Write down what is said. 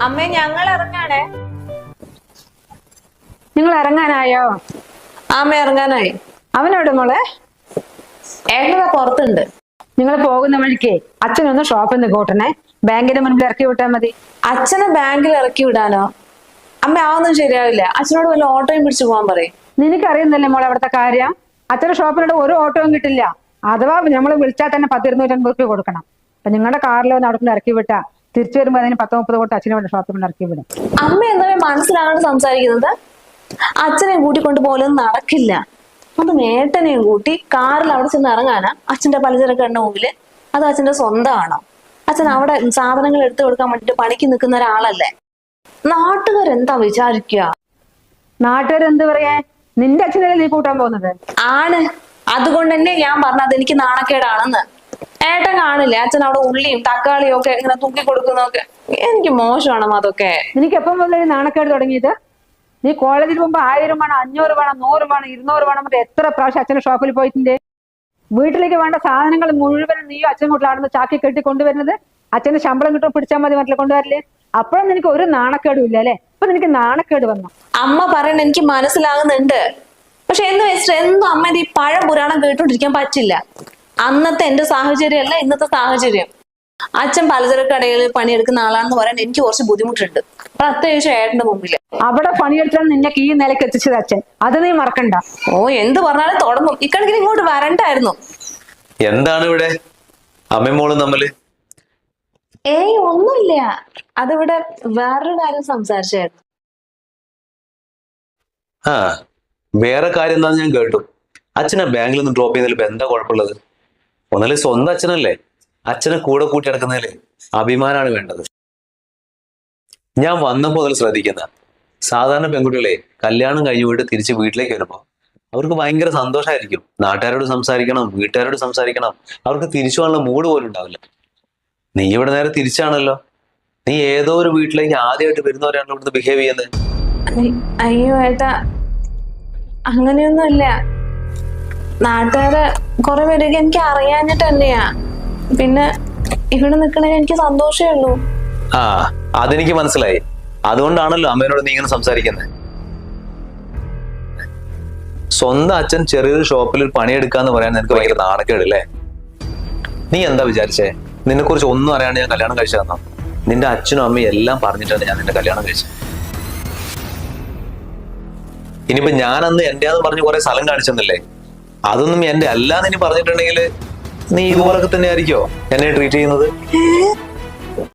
അമ്മേ ഞങ്ങൾ ഇറങ്ങാണേ. നിങ്ങൾ ഇറങ്ങാനായോ? അമ്മ ഇറങ്ങാനായി. അവനോട് മോളെ? ഏട്ടനതാ പുറത്തുണ്ട്. നിങ്ങൾ പോകുന്ന വഴിക്ക് അച്ഛനൊന്ന് ഷോപ്പിൽ നിന്ന് കൂട്ടണേ. ബാങ്കിന്റെ മുൻപിൽ ഇറക്കി വിട്ടാൽ മതി. അച്ഛനെ ബാങ്കിൽ ഇറക്കി വിടാനോ? അമ്മ അതൊന്നും ശരിയാവില്ല. അച്ഛനോട് വല്ല ഓട്ടോയും പിടിച്ചു പോകാൻ പറയും. നിനക്കറിയുന്നില്ലേ മോളെ അവിടുത്തെ കാര്യം? അച്ഛന്റെ ഷോപ്പിനോട് ഒരു ഓട്ടോയും കിട്ടില്ല. അഥവാ നമ്മൾ വിളിച്ചാൽ തന്നെ 10-250 രൂപ കൊടുക്കണം. അപ്പൊ നിങ്ങളുടെ കാറിൽ ഒന്ന് അവിടെ ഇറക്കി വിട്ടാ തിരിച്ചു വരുമ്പോ അതിന് 10-30 കൊടുത്ത് അച്ഛനെ ഷോപ്പിൽ ഇറക്കി വിടും. അമ്മ എന്താ മനസ്സിലാകാണ്ട് സംസാരിക്കുന്നത്? അച്ഛനെ കൂട്ടിക്കൊണ്ട് പോലും നടക്കില്ല. അത് ഏട്ടനെയും കൂട്ടി കാറിൽ അവിടെ ചെന്ന് ഇറങ്ങാനാ അച്ഛന്റെ പലചരക്ക് എണ്ണ മുമ്പില്? അത് അച്ഛന്റെ സ്വന്തമാണോ? അച്ഛൻ അവിടെ സാധനങ്ങൾ എടുത്തു കൊടുക്കാൻ വേണ്ടിട്ട് പണിക്ക് നിൽക്കുന്ന ഒരാളല്ലേ. നാട്ടുകാരെന്താ വിചാരിക്കുക? നാട്ടുകാരെന്ത് പറയാ? നിന്റെ അച്ഛനല്ലേ നീ കൂട്ടാൻ പോകുന്നത്? ആണ്. അതുകൊണ്ട് തന്നെ ഞാൻ പറഞ്ഞത് എനിക്ക് നാണക്കേടാണെന്ന്. ഏട്ടൻ കാണില്ലേ അച്ഛൻ അവിടെ ഉള്ളിയും തക്കാളിയും ഒക്കെ ഇങ്ങനെ തൂക്കി കൊടുക്കുന്നതൊക്കെ? എനിക്ക് മോശമാണ് അതൊക്കെ. നിനക്ക് എപ്പം മുതലേ നാണക്കേട് തുടങ്ങിയത്? നീ കോളേജിൽ പോകുമ്പോ 1000 വേണം, 500 വേണം, 100 വേണം, 200 വേണം മറ്റേ എത്ര പ്രാവശ്യം അച്ഛന്റെ ഷോപ്പിൽ പോയിട്ടുണ്ട്? വീട്ടിലേക്ക് വേണ്ട സാധനങ്ങൾ മുഴുവനും നീയും അച്ഛൻ വീട്ടിലാണെന്ന് ചാക്കി കെട്ടി കൊണ്ടുവരുന്നത്. അച്ഛന്റെ ശമ്പളം കിട്ടും പിടിച്ചാൽ മതി മറ്റുള്ള കൊണ്ടുവരില്ലേ? അപ്പോഴും നിനക്ക് ഒരു നാണക്കേടും ഇല്ല അല്ലെ? അപ്പൊ നിനക്ക് നാണക്കേട് വന്നു. അമ്മ പറയണ എനിക്ക് മനസ്സിലാകുന്നുണ്ട്. പക്ഷെ എന്ന് വെച്ചിട്ട് എന്നും അമ്മ ഈ പഴം പുരാണം കേട്ടോണ്ടിരിക്കാൻ പറ്റില്ല. അന്നത്തെ എന്റെ സാഹചര്യം അല്ല ഇന്നത്തെ സാഹചര്യം. അച്ഛൻ പലചരക്ക് കടകളിൽ പണിയെടുക്കുന്ന ആളാണെന്ന് പറയാൻ എനിക്ക് കുറച്ച് ബുദ്ധിമുട്ടുണ്ട്, പ്രത്യേകിച്ച് ഏട്ടന്റെ മുമ്പില്. അവിടെ പണിയെടുത്താൽ നിന്നെ ഈ നിലയ്ക്ക് എത്തിച്ചത് അച്ഛൻ, അത് നീ മറക്കണ്ട. ഓ എന്ത് പറഞ്ഞാലും തുടങ്ങും. ഇക്കണക്കിന് ഇങ്ങോട്ട് വരണ്ടായിരുന്നു. എന്താണ് ഇവിടെ അമ്മയും തമ്മില്? ഏയ് ഒന്നുമില്ല. അതിവിടെ വേറൊരു കാര്യം സംസാരിച്ചായിരുന്നു. ആ വേറെ കാര്യം എന്താന്ന് ഞാൻ കേട്ടു. അച്ഛനെ ബാങ്കിൽ നിന്ന് ഡ്രോപ്പ് ചെയ്യുന്നതിൽ ഇപ്പൊ എന്താ കുഴപ്പമുള്ളത്? ഒന്നല്ലേ സ്വന്തം അച്ഛനല്ലേ. അച്ഛനെ കൂടെ കൂട്ടി നടക്കുന്നതിൽ അഭിമാനമാണ് വേണ്ടത്. ഞാൻ വന്നപ്പോൾ അതിൽ ശ്രദ്ധിക്കുന്ന സാധാരണ പെൺകുട്ടികളെ കല്യാണം കഴിഞ്ഞു പോയിട്ട് തിരിച്ച് വീട്ടിലേക്ക് വരുമ്പോൾ അവർക്ക് ഭയങ്കര സന്തോഷമായിരിക്കും. നാട്ടുകാരോട് സംസാരിക്കണം, വീട്ടുകാരോട് സംസാരിക്കണം. അവർക്ക് തിരിച്ചു പോകാനുള്ള മൂഡ് പോലും ഉണ്ടാവില്ല. നീ ഇവിടെ നേരെ തിരിച്ചാണല്ലോ. നീ ഏതോ ഒരു വീട്ടിലേക്ക് ആദ്യമായിട്ട് വരുന്നവരാണല്ലോ ഇവിടുന്ന് ബിഹേവ് ചെയ്യുന്നത്. അയ്യോ ഏട്ടാ, അങ്ങനെയൊന്നുമില്ല. നാട്ടുകാരെ കുറെ പേരൊക്കെ എനിക്ക് അറിയാഞ്ഞിട്ട് തന്നെയാ. പിന്നെ ഇവിടെ നിൽക്കണേന് എനിക്ക് സന്തോഷമേ ഉള്ളൂ. ആ അതെനിക്ക് മനസ്സിലായി. അതുകൊണ്ടാണല്ലോ അമ്മേനോട് നീ ഇങ്ങനെ സംസാരിക്കുന്നത്. സ്വന്തം അച്ഛൻ ചെറിയൊരു ഷോപ്പിൽ പണിയെടുക്കാന്ന് പറയാൻ നിനക്ക് ഭയങ്കര നാണക്കേടല്ലേ? നീ എന്താ വിചാരിച്ചേ? നിന്നെ കുറിച്ച് ഒന്നും അറിയാണ്ട് ഞാൻ കല്യാണം കഴിച്ചു തന്നോ? നിന്റെ അച്ഛനും അമ്മയും എല്ലാം പറഞ്ഞിട്ടാണ് ഞാൻ നിന്റെ കല്യാണം കഴിച്ചത്. ഇനിയിപ്പോ ഞാനന്ന് എന്റെയാന്ന് പറഞ്ഞ് കുറെ സ്ഥലം കാണിച്ചെന്നില്ലേ? അതൊന്നും എന്റെ അല്ലാന്ന് ഇനി പറഞ്ഞിട്ടുണ്ടെങ്കിൽ നീ ഇതുപോലൊക്കെ തന്നെ ആയിരിക്കോ എന്നെ ട്രീറ്റ് ചെയ്യുന്നത്?